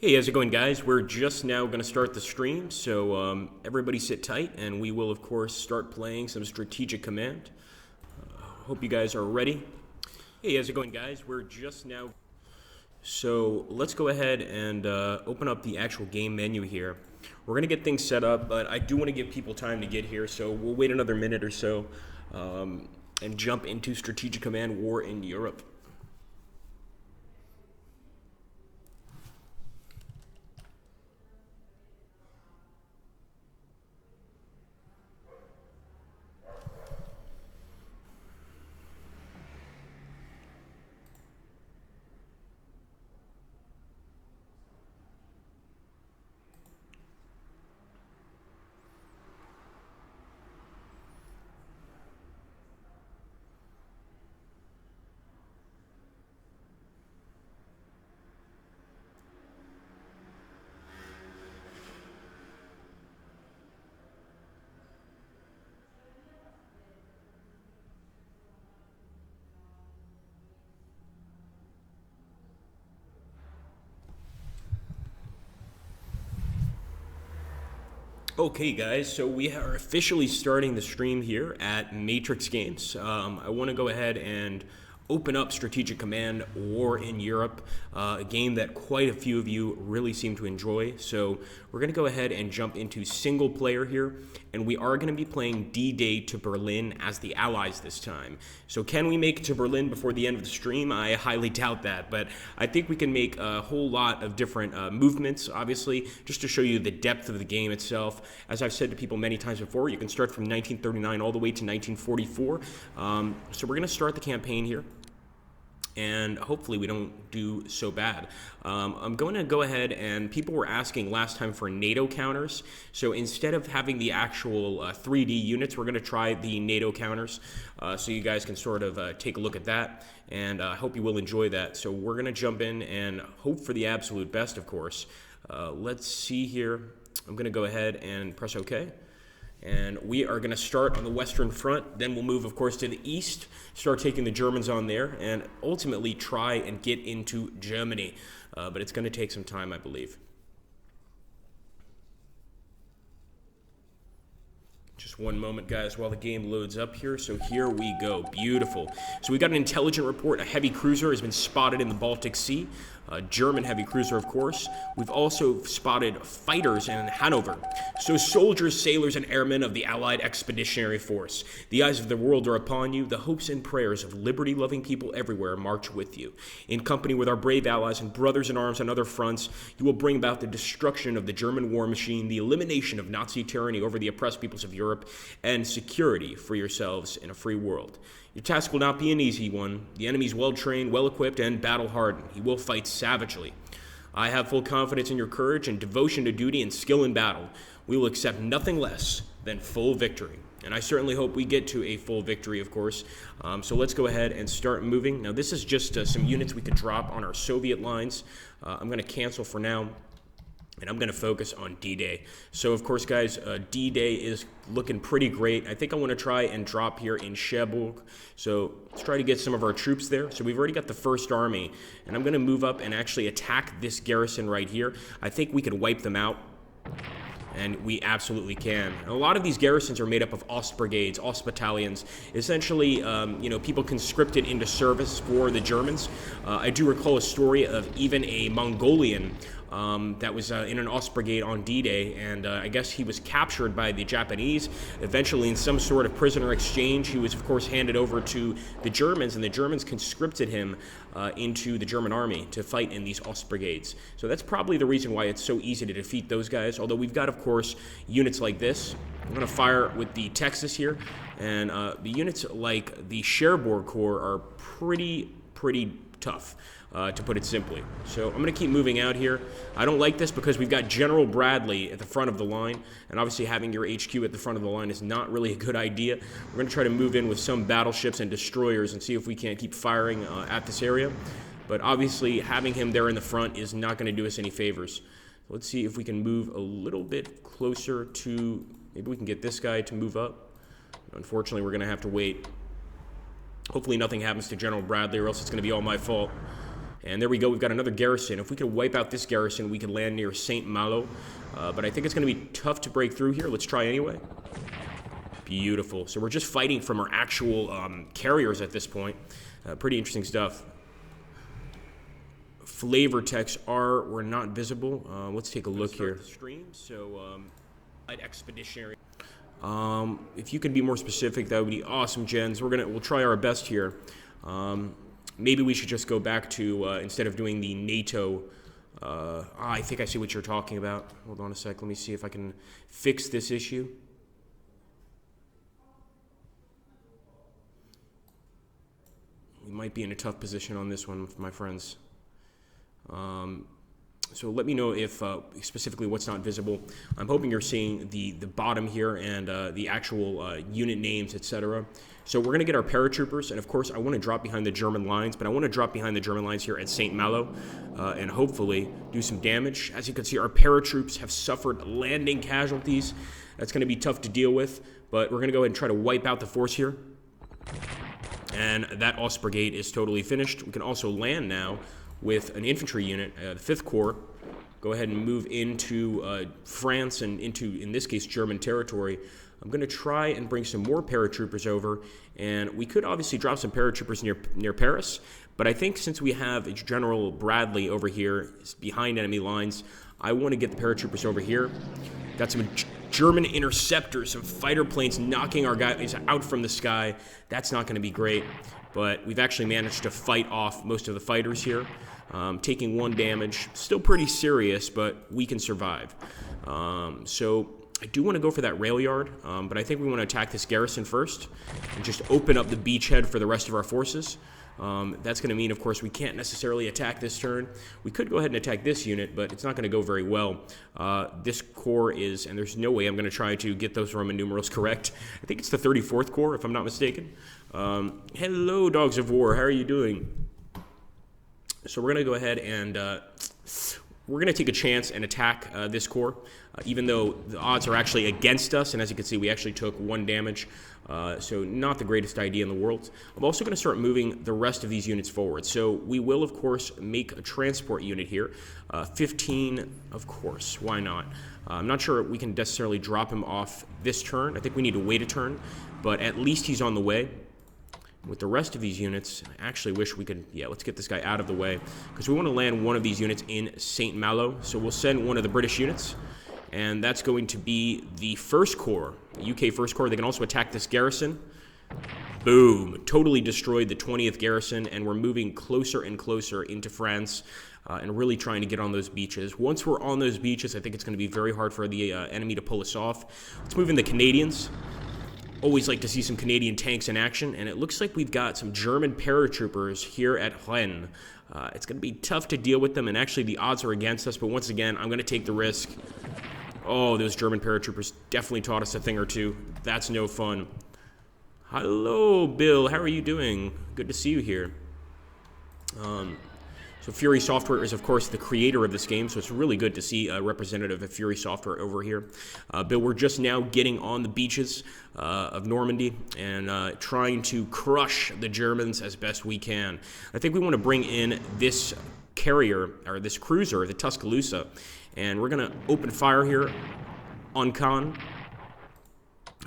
Hey, how's it going, guys? We're just now going to start the stream, so everybody sit tight, and we will, of course, start playing some Strategic Command. Hope you guys are ready. Hey, how's it going, guys? We're just now... So let's go ahead and open up the actual game menu here. We're going to get things set up, but I do want to give people time to get here, so we'll wait another minute or so and jump into Strategic Command War in Europe. Okay, guys, so we are officially starting the stream here at Matrix Games. I want to go ahead and open up Strategic Command War in Europe, a game that quite a few of you really seem to enjoy. So we're going to go ahead and jump into single player here, and we are going to be playing D-Day to Berlin as the Allies this time. So can we make it to Berlin before the end of the stream? I highly doubt that, but I think we can make a whole lot of different movements, obviously, just to show you the depth of the game itself. As I've said to people many times before, you can start from 1939 all the way to 1944. So we're going to start the campaign here, and hopefully we don't do so bad. I'm going to go ahead, and people were asking last time for NATO counters, so instead of having the actual 3D units, we're going to try the NATO counters, so you guys can sort of take a look at that, and I hope you will enjoy that. So we're going to jump in and hope for the absolute best, of course. Let's see here. I'm going to go ahead and press OK. And we are going to start on the Western Front, then we'll move, of course, to the east, start taking the Germans on there, and ultimately try and get into Germany. But it's going to take some time, I believe. Just one moment, guys, while the game loads up here. So here we go. Beautiful. So we got an intelligent report. A heavy cruiser has been spotted in the Baltic Sea. A German heavy cruiser, of course. We've also spotted fighters in Hanover. So soldiers, sailors, and airmen of the Allied Expeditionary Force, the eyes of the world are upon you. The hopes and prayers of liberty-loving people everywhere march with you. In company with our brave allies and brothers in arms on other fronts, you will bring about the destruction of the German war machine, the elimination of Nazi tyranny over the oppressed peoples of Europe, and security for yourselves in a free world. Your task will not be an easy one. The enemy is well-trained, well-equipped, and battle-hardened. He will fight savagely. I have full confidence in your courage and devotion to duty and skill in battle. We will accept nothing less than full victory. And I certainly hope we get to a full victory, of course. So let's go ahead and start moving. Now, this is just some units we could drop on our Soviet lines. I'm going to cancel for now, and I'm going to focus on D-Day. So, of course, guys, D-Day is looking pretty great. I think I want to try and drop here in Cherbourg. So let's try to get some of our troops there. So we've already got the 1st Army, and I'm going to move up and actually attack this garrison right here. I think we could wipe them out. And we absolutely can. And a lot of these garrisons are made up of Ost brigades, Ost battalions, essentially, people conscripted into service for the Germans. I do recall a story of even a Mongolian that was in an Ost brigade on D-Day, and I guess he was captured by the Japanese. Eventually, in some sort of prisoner exchange, he was, of course, handed over to the Germans, and the Germans conscripted him into the German army to fight in these Ost brigades. So that's probably the reason why it's so easy to defeat those guys, although we've got, of course, units like this. I'm going to fire with the Texas here, and the units like the Cherbourg Corps are pretty tough, to put it simply. So I'm going to keep moving out here. I don't like this because we've got General Bradley at the front of the line, and obviously having your HQ at the front of the line is not really a good idea. We're going to try to move in with some battleships and destroyers and see if we can't keep firing at this area. But obviously having him there in the front is not going to do us any favors. Let's see if we can move a little bit closer to, maybe we can get this guy to move up. Unfortunately, we're going to have to wait. Hopefully nothing happens to General Bradley, or else it's going to be all my fault. And there we go, we've got another garrison. If we could wipe out this garrison, we could land near St. Malo. But I think it's going to be tough to break through here. Let's try anyway. Beautiful. So we're just fighting from our actual carriers at this point. Pretty interesting stuff. Flavor texts were not visible. Let's take a look here. Stream. So expeditionary. If you could be more specific, that would be awesome, Jens. We'll try our best here. Maybe we should just go back to instead of doing the NATO. I think I see what you're talking about. Hold on a sec. Let me see if I can fix this issue. We might be in a tough position on this one, my friends. So let me know if specifically what's not visible. I'm hoping you're seeing the bottom here and the actual unit names, etc. So we're going to get our paratroopers, and of course I want to drop behind the German lines, but I want to drop behind the German lines here at St. Malo and hopefully do some damage. As you can see, our paratroops have suffered landing casualties. That's going to be tough to deal with, but we're going to go ahead and try to wipe out the force here. And that Ost Brigade is totally finished. We can also land now with an infantry unit, the 5th Corps. Go ahead and move into France and into, in this case, German territory. I'm going to try and bring some more paratroopers over, and we could obviously drop some paratroopers near Paris, but I think since we have General Bradley over here behind enemy lines, I want to get the paratroopers over here. Got some German interceptors, some fighter planes knocking our guys out from the sky. That's not going to be great, but we've actually managed to fight off most of the fighters here. Taking 1 damage, still pretty serious, but we can survive. So I do want to go for that rail yard, but I think we want to attack this garrison first and just open up the beachhead for the rest of our forces. That's going to mean, of course, we can't necessarily attack this turn. We could go ahead and attack this unit, but it's not going to go very well. This corps is, and there's no way I'm going to try to get those Roman numerals correct. I think it's the 34th Corps, if I'm not mistaken. Hello, Dogs of War. How are you doing? So we're going to go ahead and we're going to take a chance and attack this corps, even though the odds are actually against us. And as you can see, we actually took 1 damage. So not the greatest idea in the world. I'm also going to start moving the rest of these units forward. So we will, of course, make a transport unit here. 15, of course. Why not? I'm not sure we can necessarily drop him off this turn. I think we need to wait a turn, but at least he's on the way. With the rest of these units, I actually wish we could, let's get this guy out of the way, because we want to land one of these units in St. Malo. So we'll send one of the British units, and that's going to be the 1st Corps, the UK 1st Corps. They can also attack this garrison. Boom. Totally destroyed the 20th garrison, and we're moving closer and closer into France and really trying to get on those beaches. Once we're on those beaches, I think it's going to be very hard for the enemy to pull us off. Let's move in the Canadians. Always like to see some Canadian tanks in action, and it looks like we've got some German paratroopers here at Rennes. It's going to be tough to deal with them, and actually the odds are against us, but once again, I'm going to take the risk. Oh, those German paratroopers definitely taught us a thing or two. That's no fun. Hello, Bill. How are you doing? Good to see you here. So Fury Software is, of course, the creator of this game, so it's really good to see a representative of Fury Software over here. But we're just now getting on the beaches of Normandy and trying to crush the Germans as best we can. I think we want to bring in this carrier, or this cruiser, the Tuscaloosa, and we're going to open fire here on Caen.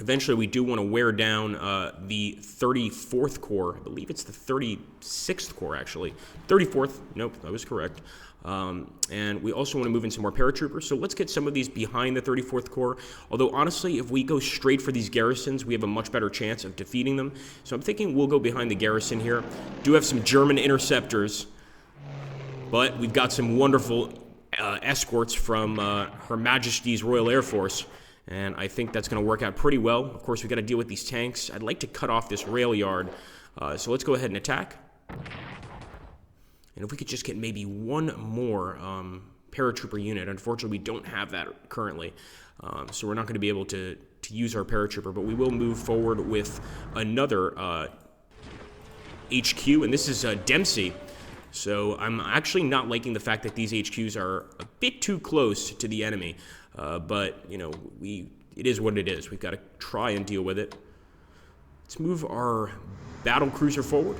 Eventually, we do want to wear down the 34th Corps. I believe it's the 36th Corps, actually. 34th. Nope, that was correct. And we also want to move in some more paratroopers. So let's get some of these behind the 34th Corps. Although, honestly, if we go straight for these garrisons, we have a much better chance of defeating them. So I'm thinking we'll go behind the garrison here. Do have some German interceptors. But we've got some wonderful escorts from Her Majesty's Royal Air Force. And I think that's going to work out pretty well. Of course, we've got to deal with these tanks. I'd like to cut off this rail yard. So let's go ahead and attack. And if we could just get maybe one more paratrooper unit. Unfortunately, we don't have that currently. So we're not going to be able to use our paratrooper. But we will move forward with another HQ. And this is Dempsey. So I'm actually not liking the fact that these HQs are a bit too close to the enemy. But, you know, it is what it is. We've got to try and deal with it. Let's move our battle cruiser forward.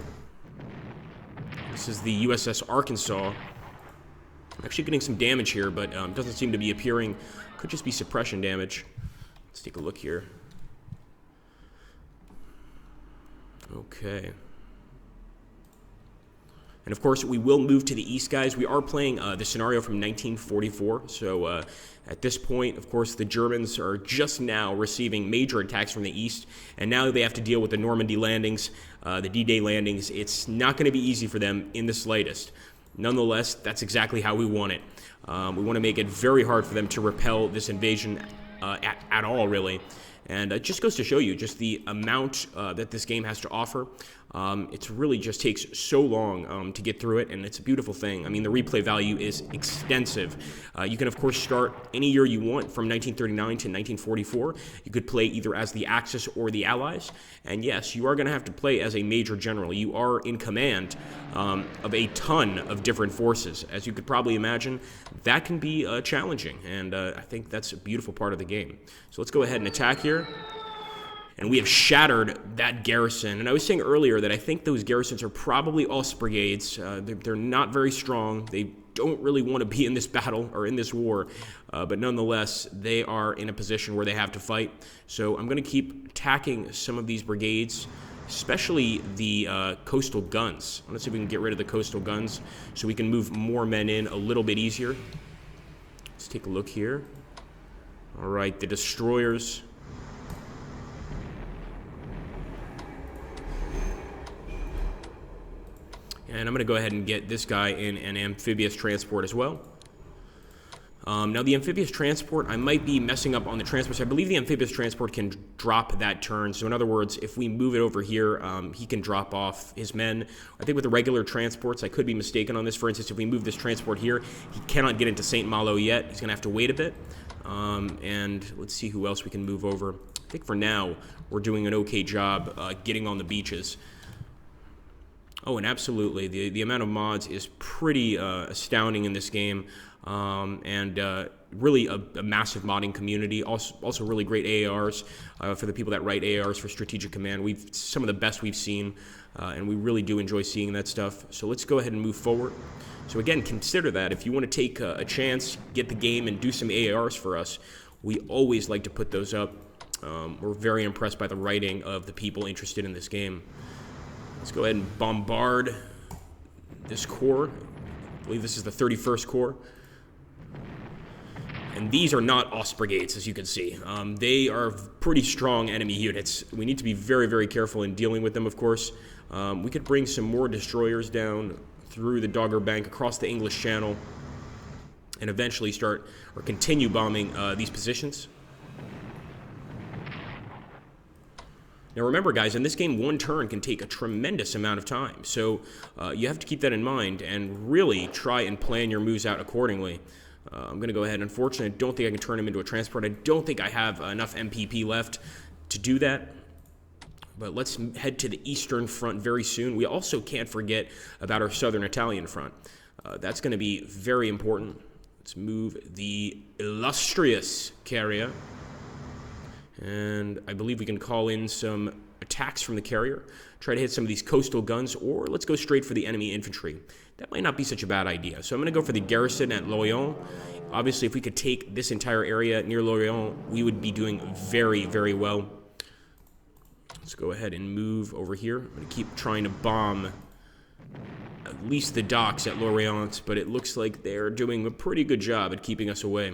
This is the USS Arkansas. I'm actually getting some damage here, but doesn't seem to be appearing. Could just be suppression damage. Let's take a look here. Okay. And of course, we will move to the east, guys. We are playing the scenario from 1944. So at this point, of course, the Germans are just now receiving major attacks from the east. And now they have to deal with the Normandy landings, the D-Day landings. It's not going to be easy for them in the slightest. Nonetheless, that's exactly how we want it. We want to make it very hard for them to repel this invasion at all, really. And it just goes to show you just the amount that this game has to offer. It really just takes so long to get through it, and it's a beautiful thing. I mean, the replay value is extensive. You can, of course, start any year you want from 1939 to 1944. You could play either as the Axis or the Allies. And yes, you are going to have to play as a major general. You are in command of a ton of different forces. As you could probably imagine, that can be challenging, and I think that's a beautiful part of the game. So let's go ahead and attack here. And we have shattered that garrison. And I was saying earlier that I think those garrisons are probably Ost brigades. They're not very strong. They don't really want to be in this battle or in this war. But nonetheless, they are in a position where they have to fight. So I'm going to keep attacking some of these brigades, especially the coastal guns. Let's see if we can get rid of the coastal guns so we can move more men in a little bit easier. Let's take a look here. All right, the destroyers. And I'm going to go ahead and get this guy in an amphibious transport as well. Now, the amphibious transport, I might be messing up on the transport. So I believe the amphibious transport can drop that turn. So in other words, if we move it over here, he can drop off his men. I think with the regular transports, I could be mistaken on this. For instance, if we move this transport here, he cannot get into St. Malo yet. He's going to have to wait a bit. And let's see who else we can move over. I think for now, we're doing an okay job getting on the beaches. Oh, and absolutely, the amount of mods is pretty astounding in this game, and really a massive modding community. Also really great AARs for the people that write AARs for Strategic Command. Some of the best we've seen, and we really do enjoy seeing that stuff. So let's go ahead and move forward. So again, consider that if you want to take a chance, get the game, and do some AARs for us. We always like to put those up. We're very impressed by the writing of the people interested in this game. Let's go ahead and bombard this corps. I believe this is the 31st Corps. And these are not Ost brigades, as you can see. They are pretty strong enemy units. We need to be very, very careful in dealing with them, of course. We could bring some more destroyers down through the Dogger Bank, across the English Channel, and eventually start or continue bombing these positions. Now remember, guys, in this game, one turn can take a tremendous amount of time. So you have to keep that in mind and really try and plan your moves out accordingly. I'm going to go ahead. Unfortunately, I don't think I can turn him into a transport. I don't think I have enough MPP left to do that. But let's head to the Eastern Front very soon. We also can't forget about our Southern Italian Front. That's going to be very important. Let's move the illustrious carrier. And I believe we can call in some attacks from the carrier, try to hit some of these coastal guns, or let's go straight for the enemy infantry. That might not be such a bad idea. So I'm going to go for the garrison at Lorient. Obviously, if we could take this entire area near Lorient, we would be doing very, very well. Let's go ahead and move over here. I'm going to keep trying to bomb at least the docks at Lorient, but it looks like they're doing a pretty good job at keeping us away.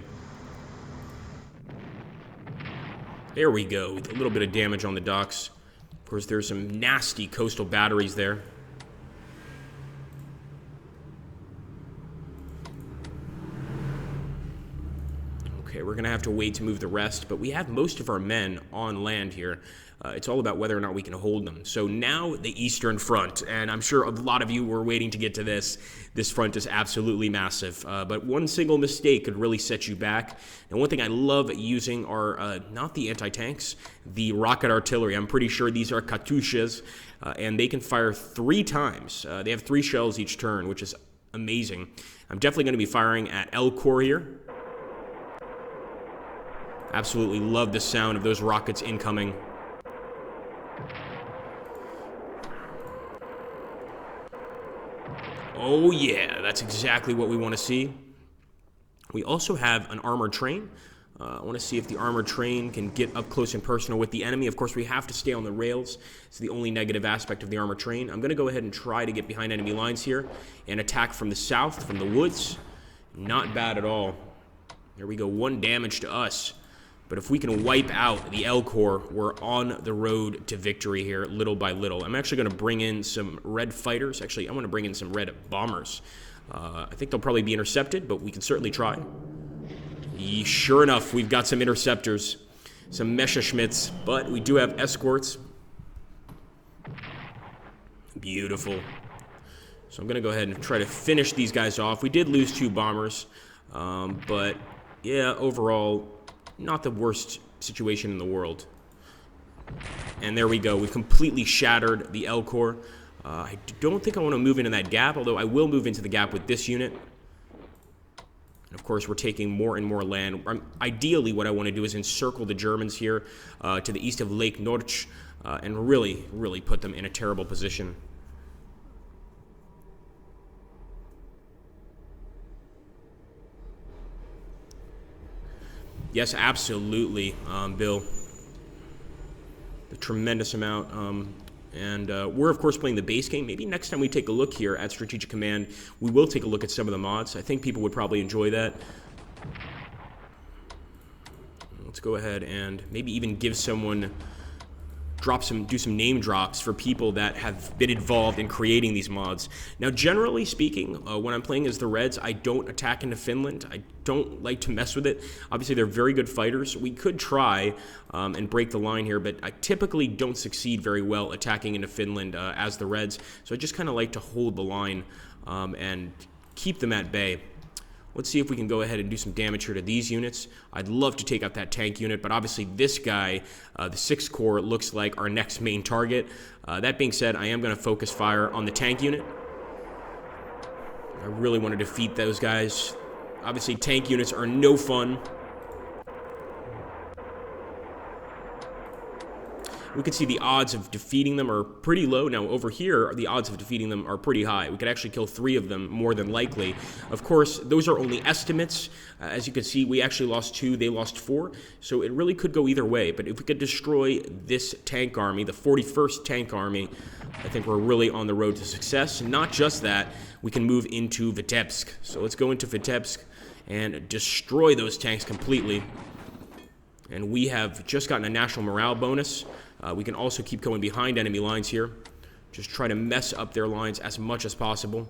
There we go, with a little bit of damage on the docks. Of course, there's some nasty coastal batteries there. Okay, we're going to have to wait to move the rest, but we have most of our men on land here. It's all about whether or not we can hold them. So now the Eastern Front, and I'm sure a lot of you were waiting to get to this. This front is absolutely massive, but one single mistake could really set you back. And one thing I love using are not the anti-tanks, the rocket artillery. I'm pretty sure these are Katyushas, and they can fire 3 times. They have 3 shells each turn, which is amazing. I'm definitely going to be firing at El Corps here. Absolutely love the sound of those rockets incoming. Oh yeah, that's exactly what we want to see. We also have an armored train. I want to see if the armored train can get up close and personal with the enemy. Of course, we have to stay on the rails. It's the only negative aspect of the armored train. I'm going to go ahead and try to get behind enemy lines here and attack from the south, from the woods. Not bad at all. There we go, 1 damage to us. But if we can wipe out the L Corps, we're on the road to victory here, little by little. I'm actually going to bring in some red fighters. Actually, I want to bring in some red bombers. I think they'll probably be intercepted, but we can certainly try. Sure enough, we've got some interceptors, some Messerschmitts, but we do have escorts. Beautiful. So I'm going to go ahead and try to finish these guys off. We did lose 2 bombers, but yeah, overall, not the worst situation in the world. And there we go. We've completely shattered the L Corps. I don't think I want to move into that gap, although I will move into the gap with this unit. And of course, we're taking more and more land. Ideally, what I want to do is encircle the Germans here to the east of Lake Norch and really, really put them in a terrible position. Yes, absolutely, Bill. A tremendous amount. We're, of course, playing the base game. Maybe next time we take a look here at Strategic Command, we will take a look at some of the mods. I think people would probably enjoy that. Let's go ahead and maybe even give someone... do some name drops for people that have been involved in creating these mods. Now, generally speaking, when I'm playing as the Reds, I don't attack into Finland. I don't like to mess with it. Obviously, they're very good fighters. We could try and break the line here, but I typically don't succeed very well attacking into Finland as the Reds. So I just kind of like to hold the line and keep them at bay. Let's see if we can go ahead and do some damage here to these units. I'd love to take out that tank unit, but obviously this guy, the 6th Corps, looks like our next main target. That being said, I am going to focus fire on the tank unit. I really want to defeat those guys. Obviously, tank units are no fun. We can see the odds of defeating them are pretty low. Now, over here, the odds of defeating them are pretty high. We could actually kill 3 of them, more than likely. Of course, those are only estimates. As you can see, we actually lost 2, they lost 4. So it really could go either way. But if we could destroy this tank army, the 41st Tank Army, I think we're really on the road to success. Not just that, we can move into Vitebsk. So let's go into Vitebsk and destroy those tanks completely. And we have just gotten a national morale bonus. We can also keep going behind enemy lines here. Just try to mess up their lines as much as possible.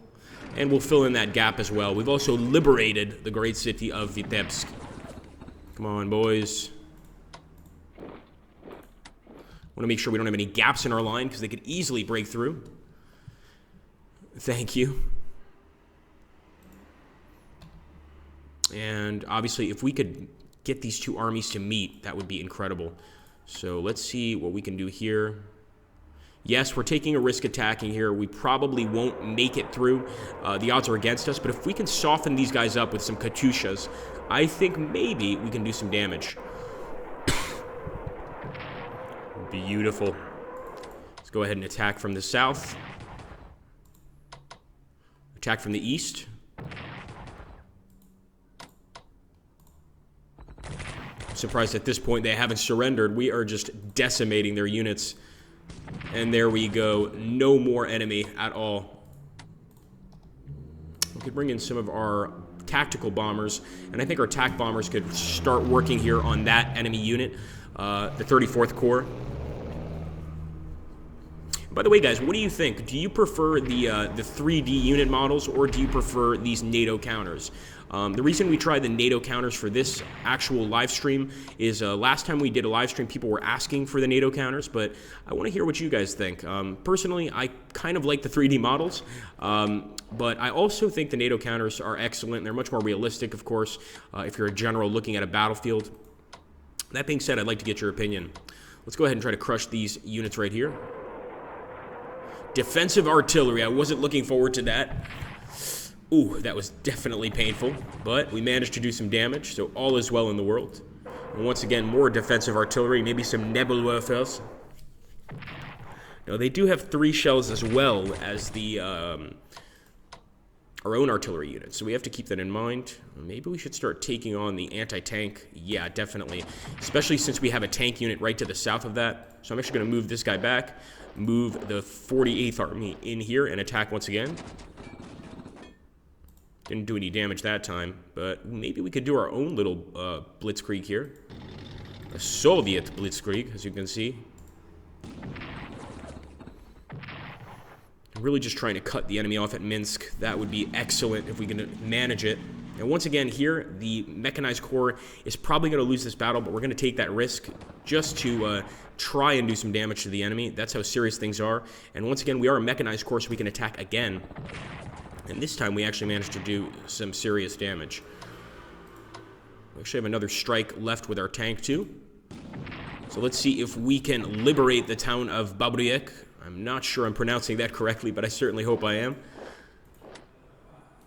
And we'll fill in that gap as well. We've also liberated the great city of Vitebsk. Come on, boys. Want to make sure we don't have any gaps in our line because they could easily break through. Thank you. And obviously, if we could get these 2 armies to meet, that would be incredible. So let's see what we can do here. Yes, we're taking a risk attacking here. We probably won't make it through. The odds are against us, but if we can soften these guys up with some Katyushas, I think maybe we can do some damage. Beautiful. Let's go ahead and attack from the south. Attack from the east. Surprised at this point they haven't surrendered. We are just decimating their units. And there we go. No more enemy at all. We could bring in some of our tactical bombers, and I think our TAC bombers could start working here on that enemy unit, the 34th Corps. By the way, guys, what do you think? Do you prefer the 3D unit models, or do you prefer these NATO counters? The reason we tried the NATO counters for this actual live stream is last time we did a live stream, people were asking for the NATO counters, but I want to hear what you guys think. Personally, I kind of like the 3D models, but I also think the NATO counters are excellent. They're much more realistic, of course, if you're a general looking at a battlefield. That being said, I'd like to get your opinion. Let's go ahead and try to crush these units right here. Defensive artillery. I wasn't looking forward to that. Ooh, that was definitely painful, but we managed to do some damage, so all is well in the world. And once again, more defensive artillery, maybe some Nebelwerfers. Now, they do have 3 shells as well as the our own artillery units. So we have to keep that in mind. Maybe we should start taking on the anti-tank. Yeah, definitely. Especially since we have a tank unit right to the south of that. So I'm actually going to move this guy back, move the 48th Army in here, and attack once again. Didn't do any damage that time, but maybe we could do our own little blitzkrieg here. A Soviet blitzkrieg, as you can see. Really just trying to cut the enemy off at Minsk. That would be excellent if we can manage it. And once again here, the Mechanized Corps is probably going to lose this battle, but we're going to take that risk just to try and do some damage to the enemy. That's how serious things are. And once again, we are a Mechanized Corps, so we can attack again. And this time we actually managed to do some serious damage. We actually have another strike left with our tank too. So let's see if we can liberate the town of WWII. I'm not sure I'm pronouncing that correctly, but I certainly hope I am.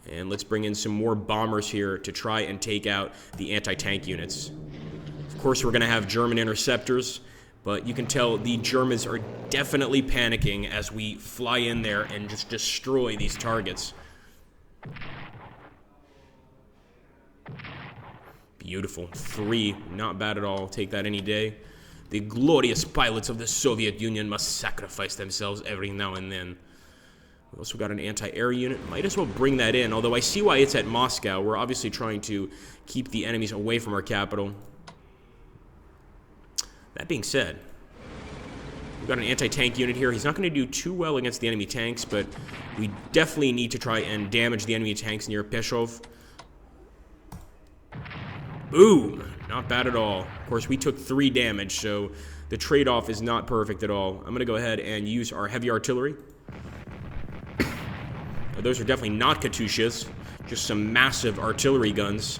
And let's bring in some more bombers here to try and take out the anti-tank units. Of course, we're going to have German interceptors, but you can tell the Germans are definitely panicking as we fly in there and just destroy these targets. Beautiful. 3, not bad at all. Take that any day. The glorious pilots of the Soviet Union must sacrifice themselves every now and then. We also got an anti-air unit. Might as well bring that in, although I see why it's at Moscow. We're obviously trying to keep the enemies away from our capital. That being said, we've got an anti-tank unit here. He's not going to do too well against the enemy tanks, but we definitely need to try and damage the enemy tanks near Peshov. Boom! Not bad at all. Of course, we took 3 damage, so the trade-off is not perfect at all. I'm going to go ahead and use our heavy artillery. Those are definitely not Katyushas, just some massive artillery guns.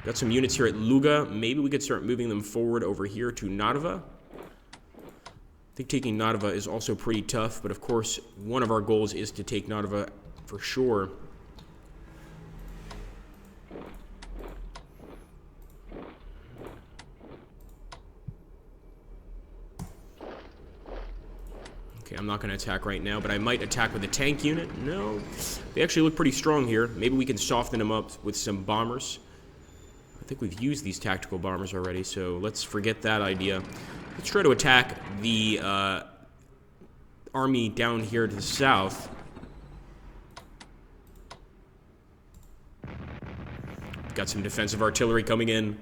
Got some units here at Luga. Maybe we could start moving them forward over here to Narva. I think taking Narva is also pretty tough, but of course, one of our goals is to take Narva for sure. Okay, I'm not going to attack right now, but I might attack with a tank unit. No, they actually look pretty strong here. Maybe we can soften them up with some bombers. I think we've used these tactical bombers already, so let's forget that idea. Let's try to attack the army down here to the south. Got some defensive artillery coming in.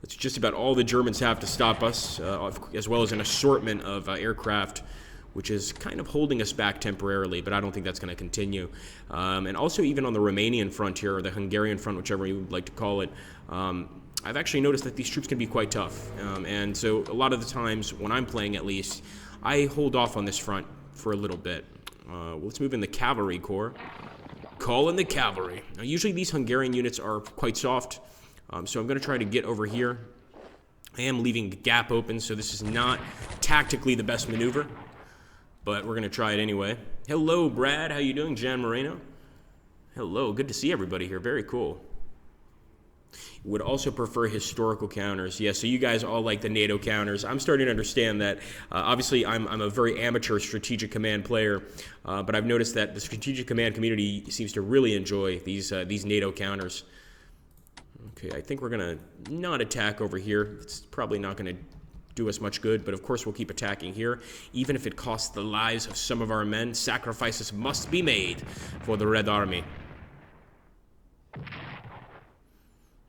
That's just about all the Germans have to stop us, as well as an assortment of aircraft, which is kind of holding us back temporarily, but I don't think that's going to continue. And also even on the Romanian front here, or the Hungarian front, whichever you would like to call it, I've actually noticed that these troops can be quite tough. And so a lot of the times, when I'm playing at least, I hold off on this front for a little bit. Let's move in the cavalry corps. Call in the cavalry. Now, usually these Hungarian units are quite soft, so I'm going to try to get over here. I am leaving the gap open, so this is not tactically the best maneuver, but we're going to try it anyway. Hello, Brad. How you doing? Jan Moreno. Hello. Good to see everybody here. Very cool. Would also prefer historical counters. Yeah, so you guys all like the NATO counters. I'm starting to understand that. Obviously, I'm a very amateur strategic command player, but I've noticed that the strategic command community seems to really enjoy these NATO counters. Okay, I think we're going to not attack over here. It's probably not going to do us much good, but of course we'll keep attacking here. Even if it costs the lives of some of our men, sacrifices must be made for the Red Army.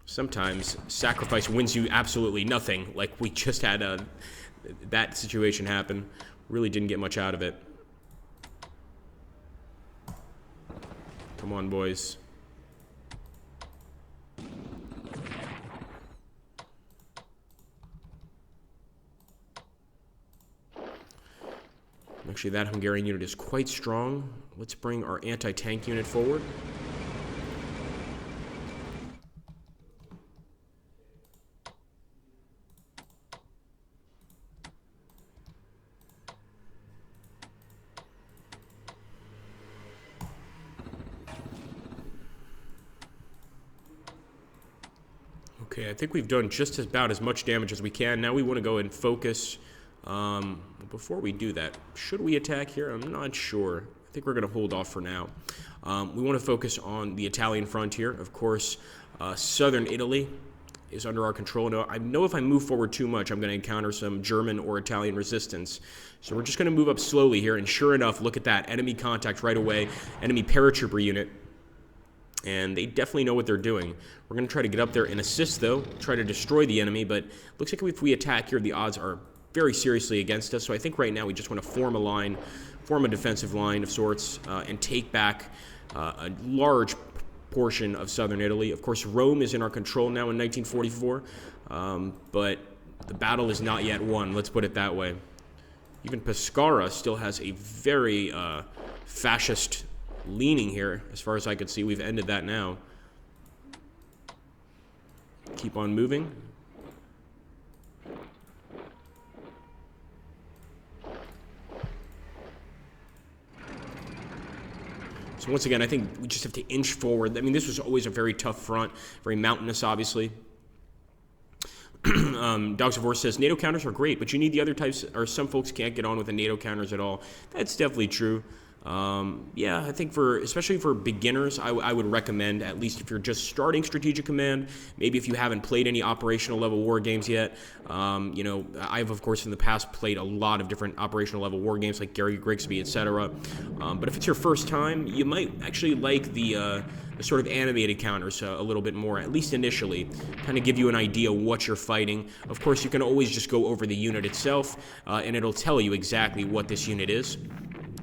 Sometimes sacrifice wins you absolutely nothing, like we just had that situation happen. Really didn't get much out of it. Come on, boys. Actually, that Hungarian unit is quite strong. Let's bring our anti-tank unit forward. Okay, I think we've done just about as much damage as we can. Now we want to go and focus. before we do that, should we attack here? I'm not sure. I think we're going to hold off for now. We want to focus on the Italian front here. Of course, southern Italy is under our control. Now, I know if I move forward too much, I'm going to encounter some German or Italian resistance. So we're just going to move up slowly here, and sure enough, look at that. Enemy contact right away. Enemy paratrooper unit. And they definitely know what they're doing. We're going to try to get up there and assist, though. Try to destroy the enemy, but looks like if we attack here, the odds are very seriously against us. So I think right now we just want to form a line, form a defensive line of sorts, and take back a large portion of southern Italy. Of course, Rome is in our control now in 1944, but the battle is not yet won, let's put it that way. Even Pescara still has a very fascist leaning here, as far as I could see. We've ended that now. Keep on moving. So once again, I think we just have to inch forward. I mean, this was always a very tough front, very mountainous, obviously. Dogs of War says, NATO counters are great, but you need the other types, or some folks can't get on with the NATO counters at all. That's definitely true. Yeah, I think especially for beginners, I would recommend, at least if you're just starting Strategic Command, maybe if you haven't played any operational level war games yet. You know, I've, of course, in the past played a lot of different operational level war games like Gary Grigsby, etc. But if it's your first time, you might actually like the sort of animated counters a little bit more, at least initially, kind of give you an idea what you're fighting. Of course, you can always just go over the unit itself, and it'll tell you exactly what this unit is.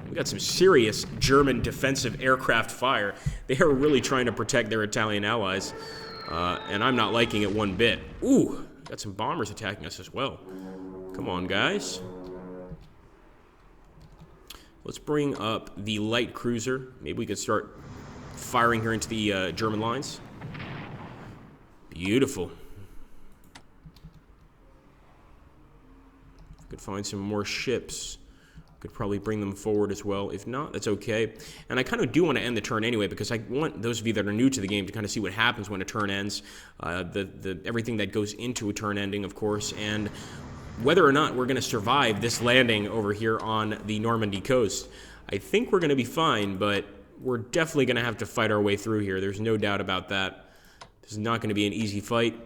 We got some serious German defensive aircraft fire. They are really trying to protect their Italian allies, and I'm not liking it one bit. Ooh, got some bombers attacking us as well. Come on, guys. Let's bring up the light cruiser. Maybe we could start firing here into the German lines. Beautiful. Could find some more ships. Could probably bring them forward as well. If not, that's okay. And I kind of do want to end the turn anyway, because I want those of you that are new to the game to kind of see what happens when a turn ends, everything that goes into a turn ending, of course, and whether or not we're going to survive this landing over here on the Normandy coast. I think we're going to be fine, but we're definitely going to have to fight our way through here. There's no doubt about that. This is not going to be an easy fight,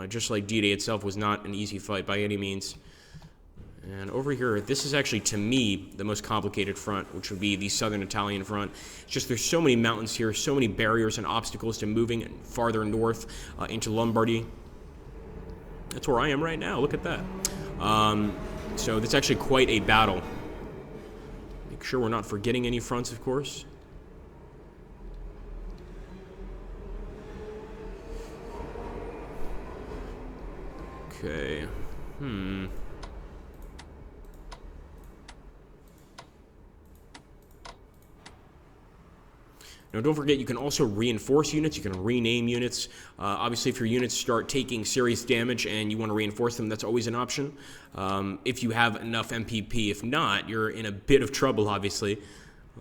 just like D-Day itself was not an easy fight by any means. And over here, this is actually, to me, the most complicated front, which would be the southern Italian front. It's just there's so many mountains here, so many barriers and obstacles to moving farther north into Lombardy. That's where I am right now. Look at that. So that's actually quite a battle. Make sure we're not forgetting any fronts, of course. Okay. Now, don't forget, you can also reinforce units. You can rename units. Obviously, if your units start taking serious damage and you want to reinforce them, that's always an option. If you have enough MPP. If not, you're in a bit of trouble, obviously.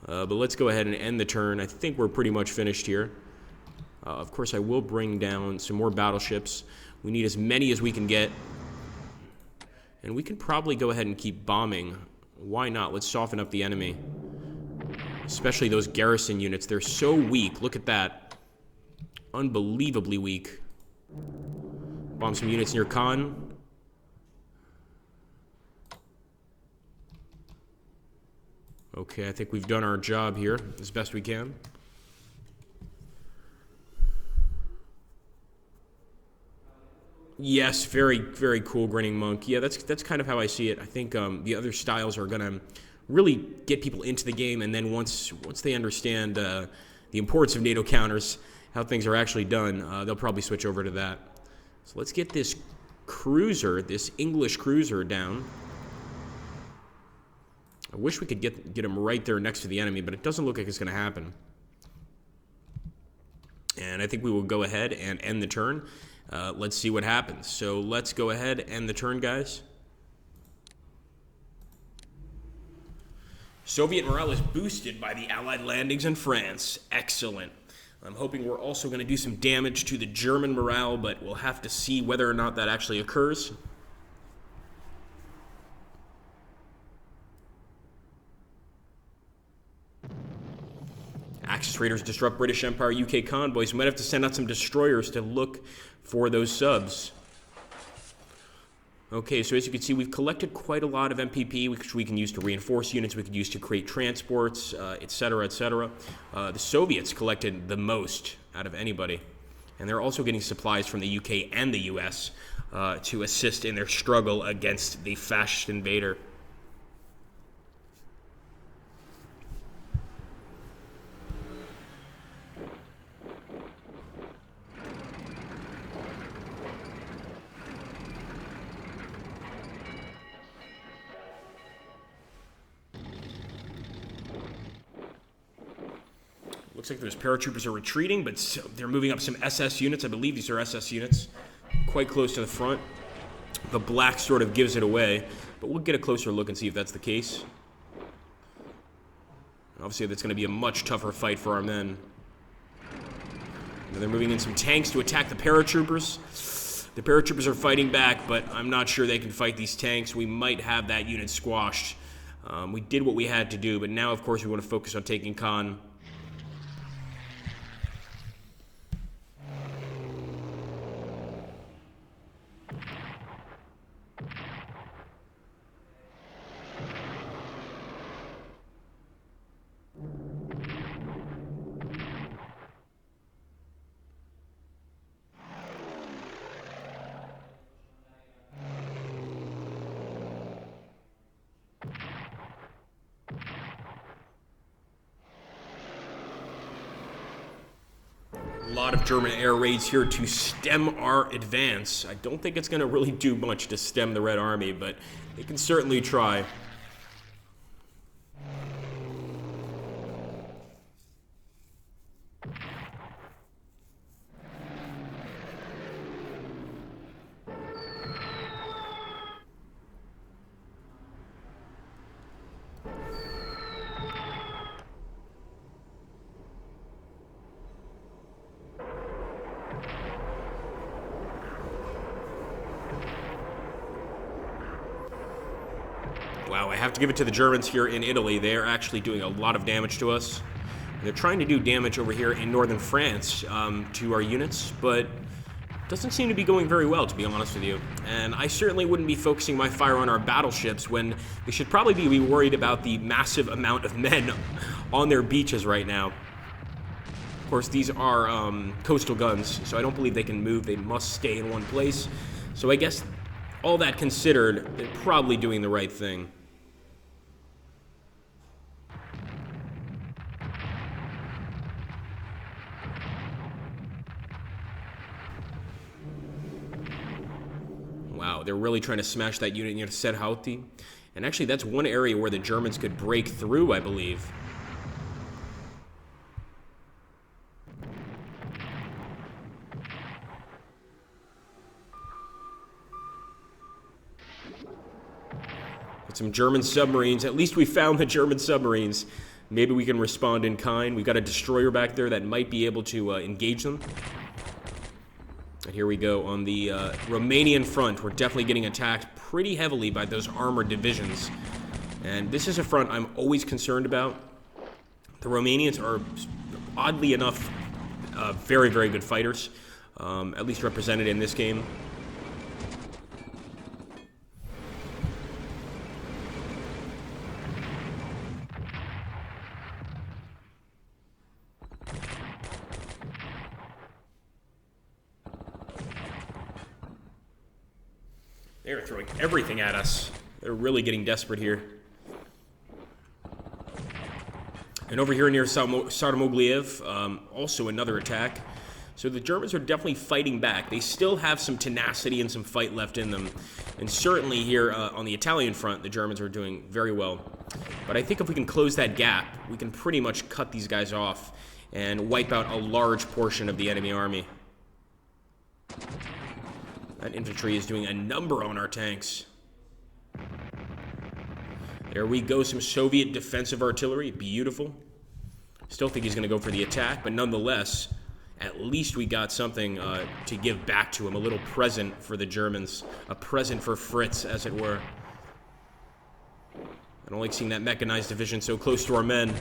But let's go ahead and end the turn. I think we're pretty much finished here. Of course, I will bring down some more battleships. We need as many as we can get. And we can probably go ahead and keep bombing. Why not? Let's soften up the enemy. Especially those garrison units. They're so weak. Look at that. Unbelievably weak. Bomb some units near Caen. Okay, I think we've done our job here as best we can. Yes, very, very cool grinning monk. Yeah, that's kind of how I see it. I think the other styles are gonna really get people into the game, and then once they understand the importance of NATO counters, how things are actually done, they'll probably switch over to that. So let's get this cruiser, this English cruiser, down. I wish we could get him right there next to the enemy, but it doesn't look like it's going to happen. And I think we will go ahead and end the turn. Let's see what happens. So let's go ahead and end the turn, guys. Soviet morale is boosted by the Allied landings in France. Excellent. I'm hoping we're also going to do some damage to the German morale, but we'll have to see whether or not that actually occurs. Axis raiders disrupt British Empire UK convoys. We might have to send out some destroyers to look for those subs. Okay, so as you can see, we've collected quite a lot of MPP, which we can use to reinforce units, we could use to create transports, etc., etc. The Soviets collected the most out of anybody, and they're also getting supplies from the UK and the US to assist in their struggle against the fascist invader. Looks like those paratroopers are retreating, but they're moving up some SS units. I believe these are SS units, quite close to the front. The black sort of gives it away, but we'll get a closer look and see if that's the case. Obviously, that's going to be a much tougher fight for our men. Now they're moving in some tanks to attack the paratroopers. The paratroopers are fighting back, but I'm not sure they can fight these tanks. We might have that unit squashed. We did what we had to do, but now, of course, we want to focus on taking Caen. A lot of German air raids here to stem our advance. I don't think it's going to really do much to stem the Red Army, but they can certainly try. Wow, I have to give it to the Germans here in Italy. They are actually doing a lot of damage to us. They're trying to do damage over here in northern France to our units, but it doesn't seem to be going very well, to be honest with you. And I certainly wouldn't be focusing my fire on our battleships when they should probably be worried about the massive amount of men on their beaches right now. Of course, these are coastal guns, so I don't believe they can move. They must stay in one place. So I guess all that considered, they're probably doing the right thing. Wow, they're really trying to smash that unit near Serhauti. And actually, that's one area where the Germans could break through, I believe. Some German submarines. At least we found the German submarines. Maybe we can respond in kind. We've got a destroyer back there that might be able to engage them. And here we go on the Romanian front. We're definitely getting attacked pretty heavily by those armored divisions. And this is a front I'm always concerned about. The Romanians are, oddly enough, very, very good fighters, at least represented in this game. They're throwing everything at us. They're really getting desperate here. And over here near Sarmogliev, also another attack. So the Germans are definitely fighting back. They still have some tenacity and some fight left in them. And certainly here on the Italian front, the Germans are doing very well. But I think if we can close that gap, we can pretty much cut these guys off and wipe out a large portion of the enemy army. That infantry is doing a number on our tanks. There we go, some Soviet defensive artillery. Beautiful. Still think he's going to go for the attack, but nonetheless, at least we got something to give back to him. A little present for the Germans. A present for Fritz, as it were. I don't like seeing that mechanized division so close to our men.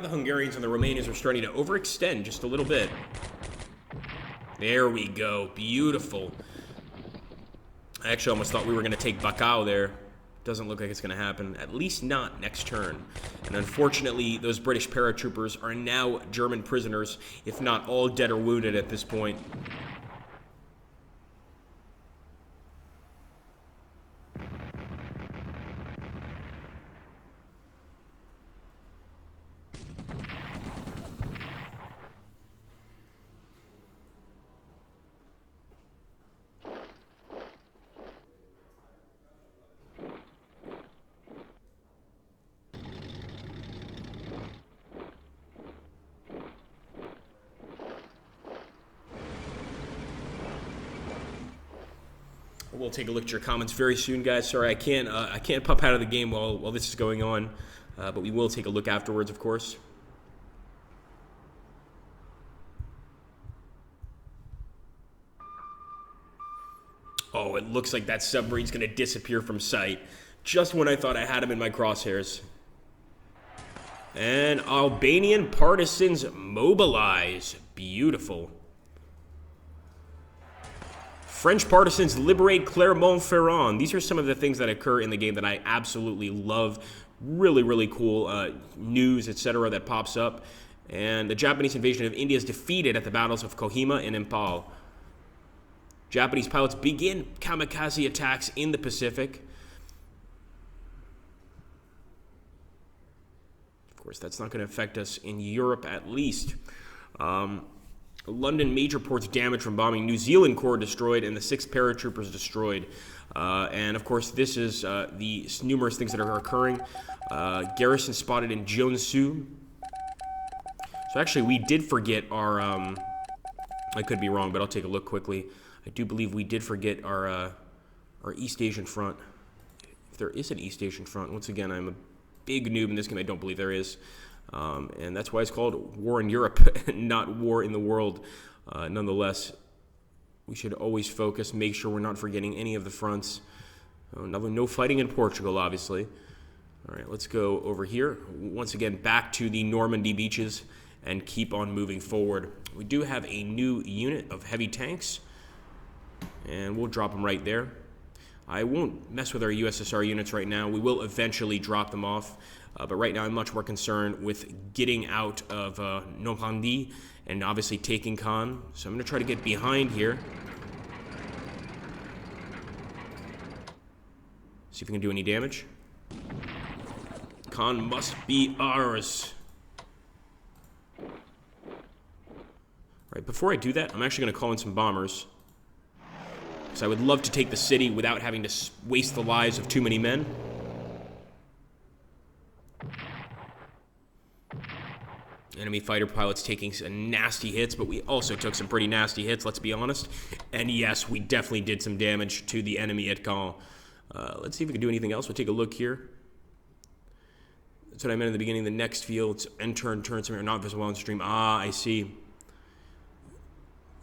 the Hungarians and the Romanians are starting to overextend just a little bit. There we go. Beautiful. I actually almost thought we were going to take Bacau there. Doesn't look like it's going to happen. At least not next turn. And unfortunately, those British paratroopers are now German prisoners, if not all dead or wounded at this point. We'll take a look at your comments very soon, guys. Sorry, I can't pop out of the game while this is going on, but we will take a look afterwards, of course. Oh, it looks like that submarine's going to disappear from sight, just when I thought I had him in my crosshairs. And Albanian partisans mobilize. Beautiful. French partisans liberate Clermont-Ferrand. These are some of the things that occur in the game that I absolutely love. Really, really cool news, etc. that pops up. And the Japanese invasion of India is defeated at the battles of Kohima and Impal. Japanese pilots begin kamikaze attacks in the Pacific. Of course, that's not going to affect us in Europe, at least. London major ports damaged from bombing. New Zealand Corps destroyed, and the 6 paratroopers destroyed. And of course, this is the numerous things that are occurring. Garrison spotted in Jeonsu. So actually, we did forget our. I could be wrong, but I'll take a look quickly. I do believe we did forget our East Asian front. If there is an East Asian front, once again, I'm a big noob in this game. I don't believe there is. And that's why it's called War in Europe, not War in the World. Nonetheless, we should always focus, make sure we're not forgetting any of the fronts. No fighting in Portugal, obviously. All right, let's go over here. Once again, back to the Normandy beaches and keep on moving forward. We do have a new unit of heavy tanks, and we'll drop them right there. I won't mess with our USSR units right now. We will eventually drop them off. But right now I'm much more concerned with getting out of Normandy and obviously taking Caen. So I'm going to try to get behind here. See if we can do any damage. Caen must be ours. Right, before I do that, I'm actually going to call in some bombers. Because I would love to take the city without having to waste the lives of too many men. Enemy fighter pilots taking some nasty hits, but we also took some pretty nasty hits, let's be honest. And yes, we definitely did some damage to the enemy at Caen. Let's see if we can do anything else. We'll take a look here. That's what I meant in the beginning. The next field, it's enter and turn somewhere not visible on stream. Ah, I see.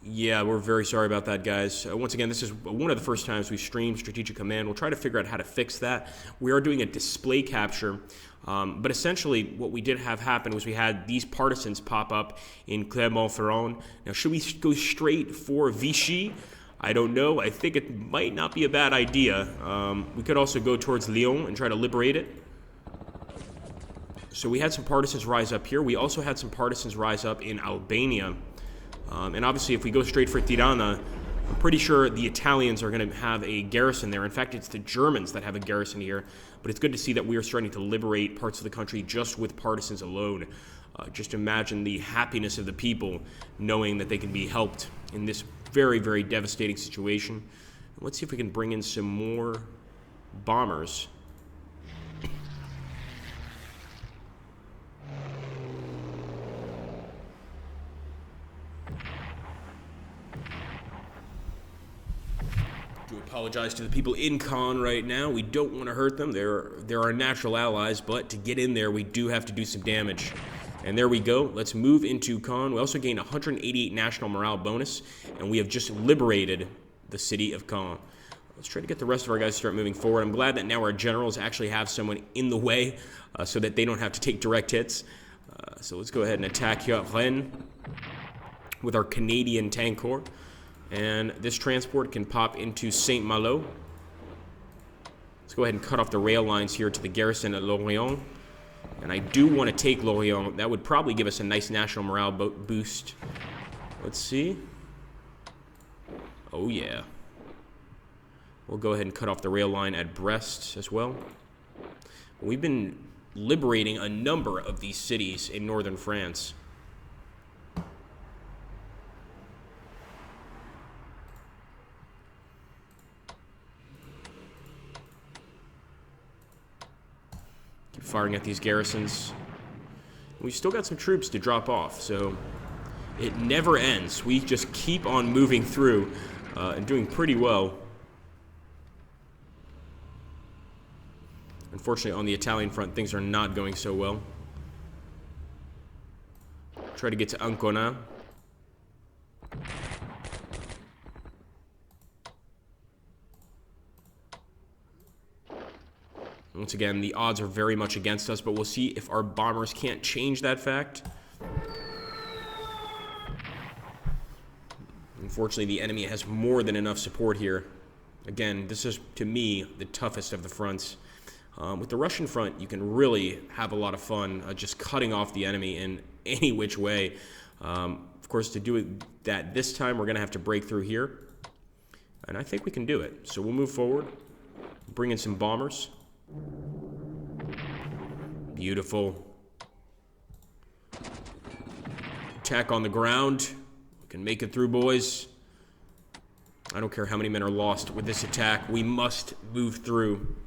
Yeah, we're very sorry about that, guys. Once again, this is one of the first times we streamed Strategic Command. We'll try to figure out how to fix that. We are doing a display capture, but essentially what we did have happen was we had these partisans pop up in Clermont-Ferrand. Now, should we go straight for Vichy? I don't know. I think it might not be a bad idea. We could also go towards Lyon and try to liberate it. So we had some partisans rise up here. We also had some partisans rise up in Albania. And obviously, if we go straight for Tirana, I'm pretty sure the Italians are going to have a garrison there. In fact, it's the Germans that have a garrison here. But it's good to see that we are starting to liberate parts of the country just with partisans alone. Just imagine the happiness of the people knowing that they can be helped in this very, very devastating situation. Let's see if we can bring in some more bombers. I do apologize to the people in Caen right now. We don't want to hurt them. They're our natural allies, but to get in there, we do have to do some damage. And there we go. Let's move into Caen. We also gained 188 national morale bonus, and we have just liberated the city of Caen. Let's try to get the rest of our guys to start moving forward. I'm glad that now our generals actually have someone in the way so that they don't have to take direct hits. So let's go ahead and attack here at Rennes with our Canadian tank corps. And this transport can pop into Saint-Malo. Let's go ahead and cut off the rail lines here to the garrison at Lorient. And I do want to take Lorient. That would probably give us a nice national morale boost. Let's see. Oh, yeah. We'll go ahead and cut off the rail line at Brest as well. We've been liberating a number of these cities in northern France. Keep firing at these garrisons. We've still got some troops to drop off, so it never ends. We just keep on moving through and doing pretty well. Unfortunately, on the Italian front, things are not going so well. Try to get to Ancona. Once again, the odds are very much against us, but we'll see if our bombers can't change that fact. Unfortunately, the enemy has more than enough support here. Again, this is, to me, the toughest of the fronts. With the Russian front, you can really have a lot of fun just cutting off the enemy in any which way. Of course, to do that this time, we're going to have to break through here. And I think we can do it. So we'll move forward, bring in some bombers. Beautiful. Attack on the ground. We can make it through, boys. I don't care how many men are lost with this attack. We must move through.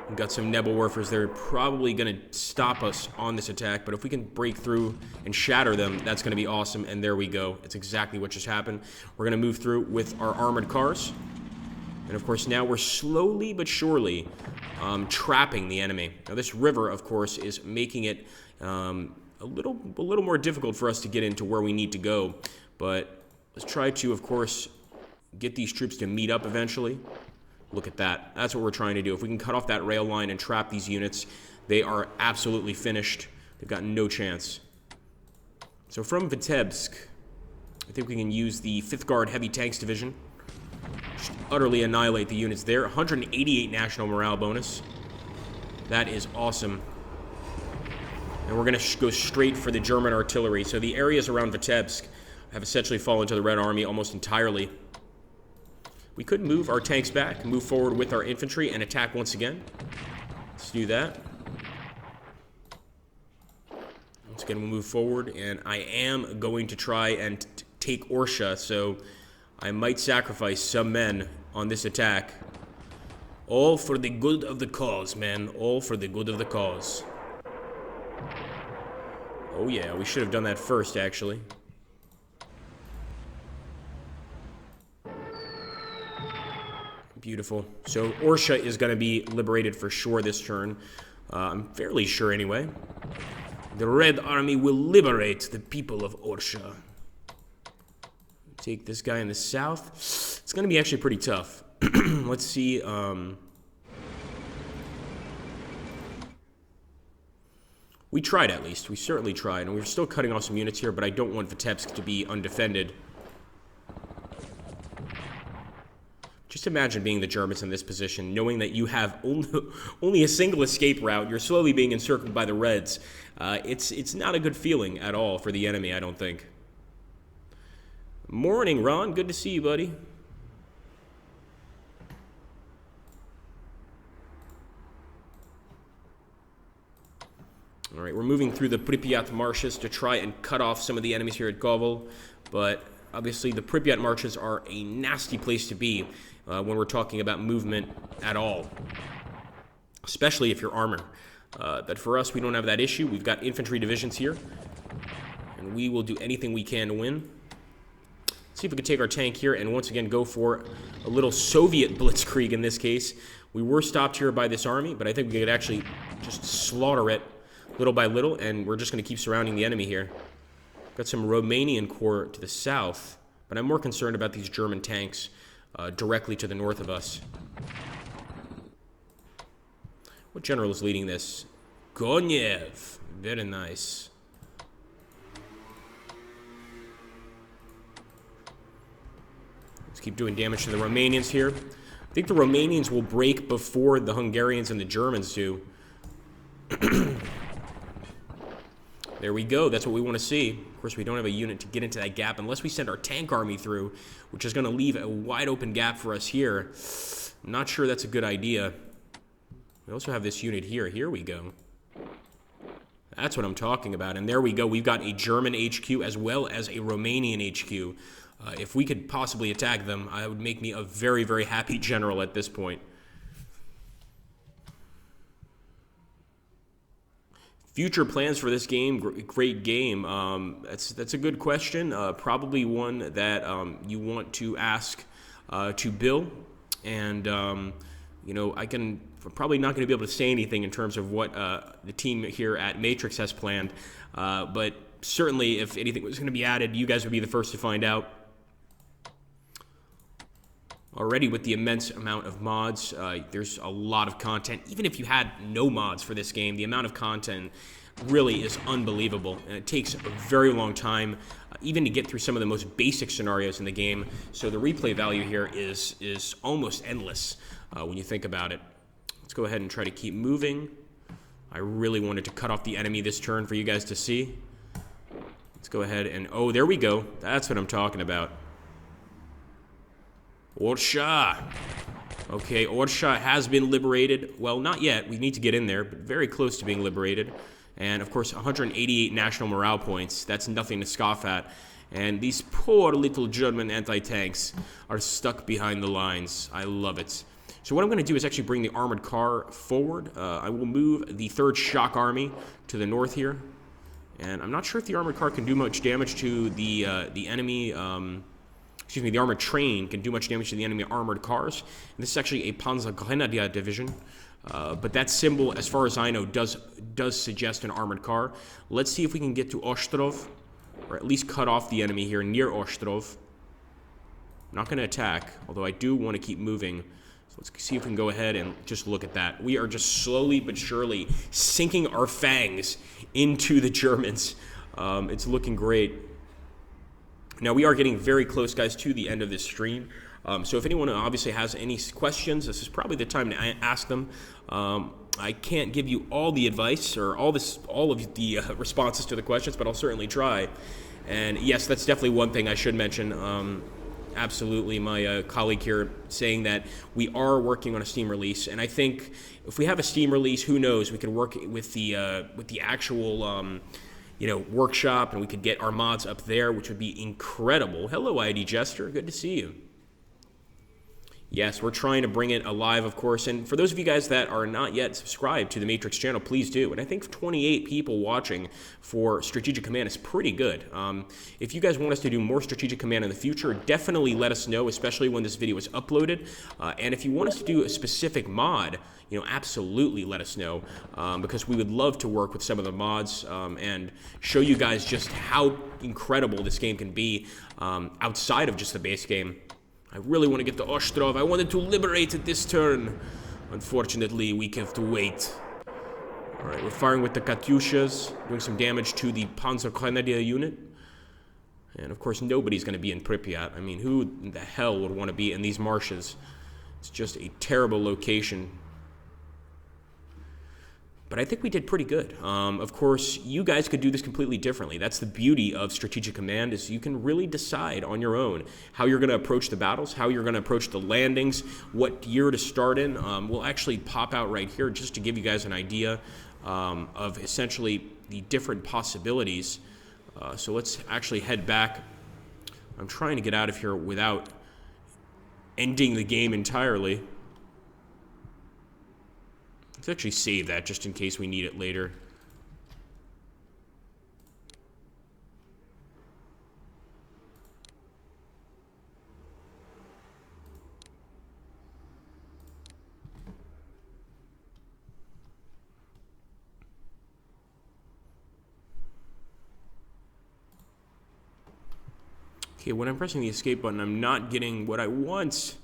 We've got some Nebelwerfers. They're probably going to stop us on this attack, but if we can break through and shatter them, that's going to be awesome, and there we go. It's exactly what just happened. We're going to move through with our armored cars, and of course now we're slowly but surely trapping the enemy. Now this river, of course, is making it a little more difficult for us to get into where we need to go, but let's try to, of course, get these troops to meet up eventually. Look at that. That's what we're trying to do. If we can cut off that rail line and trap these units, they are absolutely finished. They've got no chance. So from Vitebsk, I think we can use the 5th Guard Heavy Tanks Division. Just utterly annihilate the units there. 188 national morale bonus. That is awesome. And we're going to go straight for the German artillery. So the areas around Vitebsk have essentially fallen to the Red Army almost entirely. We could move our tanks back, move forward with our infantry, and attack once again. Let's do that. Once again, we'll move forward, and I am going to try and take Orsha, so I might sacrifice some men on this attack. All for the good of the cause, man. All for the good of the cause. Oh yeah, we should have done that first, actually. Beautiful. So Orsha is going to be liberated for sure this turn. I'm fairly sure anyway. The Red Army will liberate the people of Orsha. Take this guy in the south. It's going to be actually pretty tough. Let's see. We tried at least. We certainly tried. And we're still cutting off some units here, but I don't want Vitebsk to be undefended. Just imagine being the Germans in this position, knowing that you have only a single escape route. You're slowly being encircled by the Reds. It's not a good feeling at all for the enemy, I don't think. Morning, Ron. Good to see you, buddy. All right, we're moving through the Pripyat marshes to try and cut off some of the enemies here at Kovel, but obviously the Pripyat marshes are a nasty place to be when we're talking about movement at all, especially if you're armor. But for us, we don't have that issue. We've got infantry divisions here, and we will do anything we can to win. Let's see if we can take our tank here and once again go for a little Soviet blitzkrieg in this case. We were stopped here by this army, but I think we could actually just slaughter it little by little, and we're just going to keep surrounding the enemy here. Got some Romanian corps to the south, but I'm more concerned about these German tanks directly to the north of us. What general is leading this? Konev. Very nice. Let's keep doing damage to the Romanians here. I think the Romanians will break before the Hungarians and the Germans do. There we go. That's what we want to see. Of course, we don't have a unit to get into that gap unless we send our tank army through, which is going to leave a wide open gap for us here. I'm not sure that's a good idea. We also have this unit here. Here we go. That's what I'm talking about. And there we go. We've got a German HQ as well as a Romanian HQ. If we could possibly attack them, it would make me a very, very happy general at this point. Future plans for this game, great game. That's a good question. Probably one that you want to ask to Bill. And, you know, I'm probably not going to be able to say anything in terms of what the team here at Matrix has planned. But certainly, if anything was going to be added, you guys would be the first to find out. Already with the immense amount of mods, there's a lot of content. Even if you had no mods for this game, the amount of content really is unbelievable. And it takes a very long time, even to get through some of the most basic scenarios in the game. So the replay value here is almost endless when you think about it. Let's go ahead and try to keep moving. I really wanted to cut off the enemy this turn for you guys to see. Let's go ahead and... Oh, there we go. That's what I'm talking about. Orsha. Okay, Orsha has been liberated. Well, not yet. We need to get in there, but very close to being liberated. And, of course, 188 national morale points. That's nothing to scoff at. And these poor little German anti-tanks are stuck behind the lines. I love it. So what I'm going to do is actually bring the armored car forward. I will move the 3rd Shock Army to the north here. And I'm not sure if the armored car can do much damage to the enemy... Excuse me, the armored train can do much damage to the enemy armored cars. And this is actually a Panzergrenadier division. But that symbol, as far as I know, does suggest an armored car. Let's see if we can get to Ostrov, or at least cut off the enemy here near Ostrov. Not going to attack, although I do want to keep moving. So let's see if we can go ahead and just look at that. We are just slowly but surely sinking our fangs into the Germans. It's looking great. Now, we are getting very close, guys, to the end of this stream. So if anyone obviously has any questions, this is probably the time to ask them. I can't give you all the advice or all of the responses to the questions, but I'll certainly try. And yes, that's definitely one thing I should mention. Absolutely, my colleague here saying that we are working on a Steam release, and I think if we have a Steam release, who knows, we can work with the actual workshop, and we could get our mods up there, which would be incredible. Hello, ID Jester. Good to see you. Yes, we're trying to bring it alive, of course. And for those of you guys that are not yet subscribed to the Matrix channel, please do. And I think 28 people watching for Strategic Command is pretty good. If you guys want us to do more Strategic Command in the future, definitely let us know, especially when this video is uploaded. And if you want us to do a specific mod, absolutely let us know, because we would love to work with some of the mods and show you guys just how incredible this game can be outside of just the base game. I really want to get to Ostrov. I wanted to liberate it this turn. Unfortunately, we have to wait. Alright, we're firing with the Katyushas, doing some damage to the Panzergrenadier unit. And of course, nobody's going to be in Pripyat. I mean, who in the hell would want to be in these marshes? It's just a terrible location. But I think we did pretty good. Of course, you guys could do this completely differently. That's the beauty of Strategic Command, is you can really decide on your own how you're going to approach the battles, how you're going to approach the landings, what year to start in. We'll actually pop out right here just to give you guys an idea of essentially the different possibilities. So let's actually head back. I'm trying to get out of here without ending the game entirely. Let's actually save that just in case we need it later. Okay, when I'm pressing the escape button, I'm not getting what I want.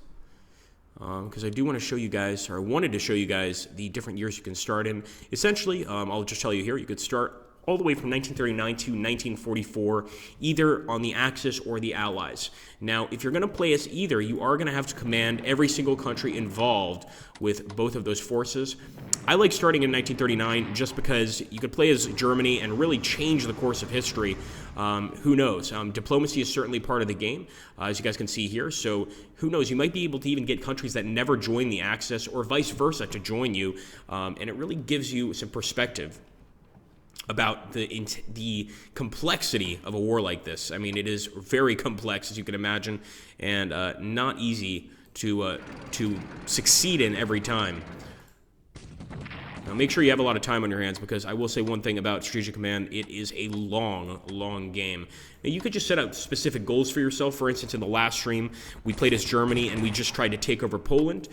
because I do want to show you guys, or I wanted to show you guys the different years you can start in. Essentially, I'll just tell you here, you could start all the way from 1939 to 1944, either on the Axis or the Allies. Now, if you're going to play as either, you are going to have to command every single country involved with both of those forces. I like starting in 1939 just because you could play as Germany and really change the course of history. Who knows? Diplomacy is certainly part of the game, as you guys can see here. So who knows? You might be able to even get countries that never join the Axis or vice versa to join you, and it really gives you some perspective about the complexity of a war like this. I mean, it is very complex, as you can imagine, and not easy to succeed in every time. Now, make sure you have a lot of time on your hands, because I will say one thing about Strategic Command: it is a long, long game. Now, you could just set out specific goals for yourself. For instance, in the last stream, we played as Germany, and we just tried to take over Poland.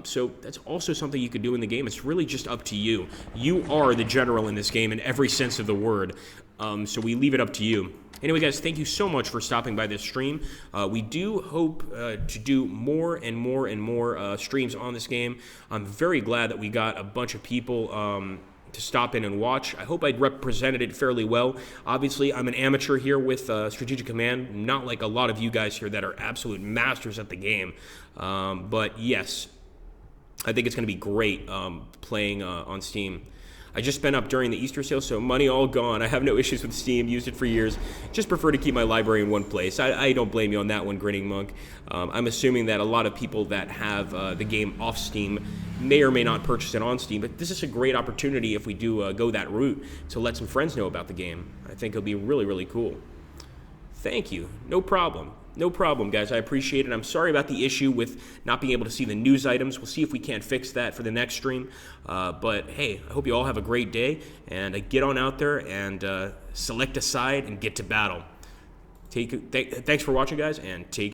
So that's also something you could do in the game. It's really just up to you. You are the general in this game in every sense of the word. So we leave it up to you. Anyway, guys, thank you so much for stopping by this stream. We do hope to do more and more and more streams on this game. I'm very glad that we got a bunch of people to stop in and watch. I hope I represented it fairly well. Obviously, I'm an amateur here with Strategic Command, not like a lot of you guys here that are absolute masters at the game. But yes, I think it's going to be great playing on Steam. I just spent up during the Easter sale, so money all gone. I have no issues with Steam, used it for years. Just prefer to keep my library in one place. I don't blame you on that one, Grinning Monk. I'm assuming that a lot of people that have the game off Steam may or may not purchase it on Steam, but this is a great opportunity if we do go that route to let some friends know about the game. I think it'll be really, really cool. Thank you. No problem. No problem, guys. I appreciate it. I'm sorry about the issue with not being able to see the news items. We'll see if we can't fix that for the next stream. But, hey, I hope you all have a great day. And get on out there and select a side and get to battle. Thanks for watching, guys, and take